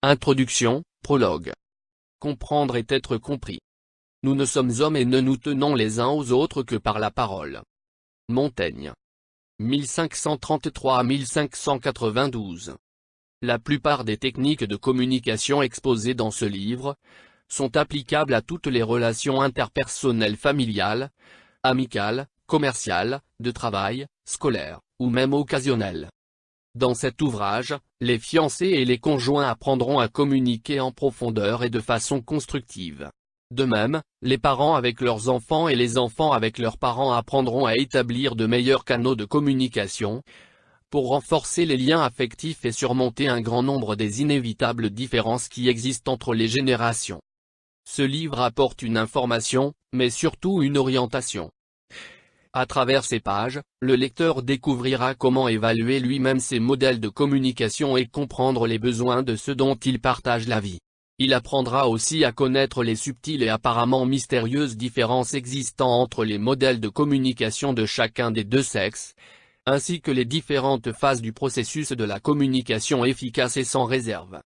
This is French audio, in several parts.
Introduction, prologue. Comprendre et être compris. Nous ne sommes hommes et ne nous tenons les uns aux autres que par la parole. Montaigne. 1533 à 1592. La plupart des techniques de communication exposées dans ce livre sont applicables à toutes les relations interpersonnelles familiales, amicales, commerciales, de travail, scolaires, ou même occasionnelles. Dans cet ouvrage, les fiancés et les conjoints apprendront à communiquer en profondeur et de façon constructive. De même, les parents avec leurs enfants et les enfants avec leurs parents apprendront à établir de meilleurs canaux de communication, pour renforcer les liens affectifs et surmonter un grand nombre des inévitables différences qui existent entre les générations. Ce livre apporte une information, mais surtout une orientation. À travers ces pages, le lecteur découvrira comment évaluer lui-même ses modèles de communication et comprendre les besoins de ceux dont il partage la vie. Il apprendra aussi à connaître les subtiles et apparemment mystérieuses différences existant entre les modèles de communication de chacun des deux sexes, ainsi que les différentes phases du processus de la communication efficace et sans réserve.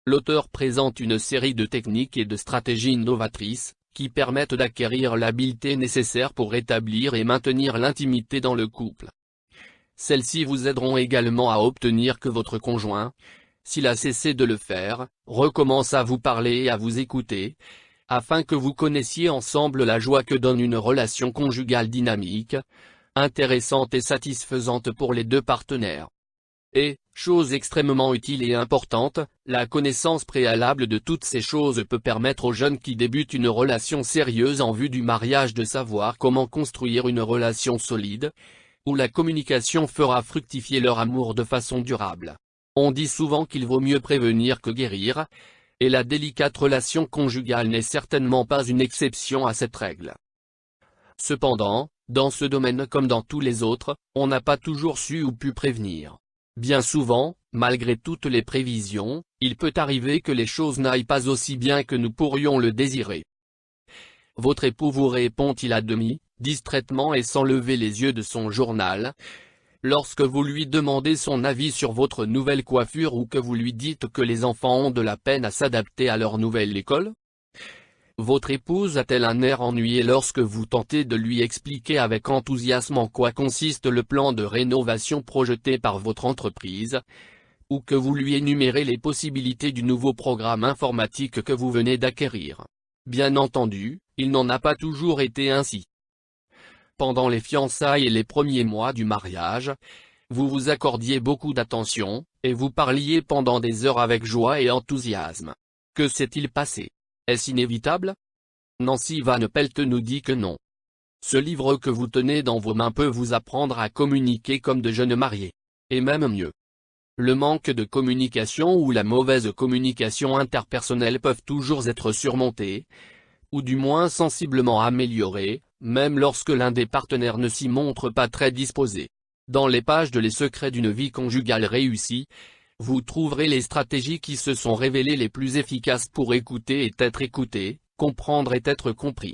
L'auteur présente une série de techniques et de stratégies novatrices, qui permettent d'acquérir l'habileté nécessaire pour établir et maintenir l'intimité dans le couple. Celles-ci vous aideront également à obtenir que votre conjoint, s'il a cessé de le faire, recommence à vous parler et à vous écouter, afin que vous connaissiez ensemble la joie que donne une relation conjugale dynamique, intéressante et satisfaisante pour les deux partenaires. Et, chose extrêmement utile et importante, la connaissance préalable de toutes ces choses peut permettre aux jeunes qui débutent une relation sérieuse en vue du mariage de savoir comment construire une relation solide, où la communication fera fructifier leur amour de façon durable. On dit souvent qu'il vaut mieux prévenir que guérir, et la délicate relation conjugale n'est certainement pas une exception à cette règle. Cependant, dans ce domaine comme dans tous les autres, on n'a pas toujours su ou pu prévenir. Bien souvent, malgré toutes les prévisions, il peut arriver que les choses n'aillent pas aussi bien que nous pourrions le désirer. Votre époux vous répond-il à demi, distraitement et sans lever les yeux de son journal, lorsque vous lui demandez son avis sur votre nouvelle coiffure ou que vous lui dites que les enfants ont de la peine à s'adapter à leur nouvelle école? Votre épouse a-t-elle un air ennuyé lorsque vous tentez de lui expliquer avec enthousiasme en quoi consiste le plan de rénovation projeté par votre entreprise, ou que vous lui énumérez les possibilités du nouveau programme informatique que vous venez d'acquérir? Bien entendu, il n'en a pas toujours été ainsi. Pendant les fiançailles et les premiers mois du mariage, vous vous accordiez beaucoup d'attention, et vous parliez pendant des heures avec joie et enthousiasme. Que s'est-il passé? Est-ce inévitable? Nancy Van Pelt nous dit que non. Ce livre que vous tenez dans vos mains peut vous apprendre à communiquer comme de jeunes mariés. Et même mieux. Le manque de communication ou la mauvaise communication interpersonnelle peuvent toujours être surmontés, ou du moins sensiblement améliorés, même lorsque l'un des partenaires ne s'y montre pas très disposé. Dans les pages de Les secrets d'une vie conjugale réussie, vous trouverez les stratégies qui se sont révélées les plus efficaces pour écouter et être écouté, comprendre et être compris.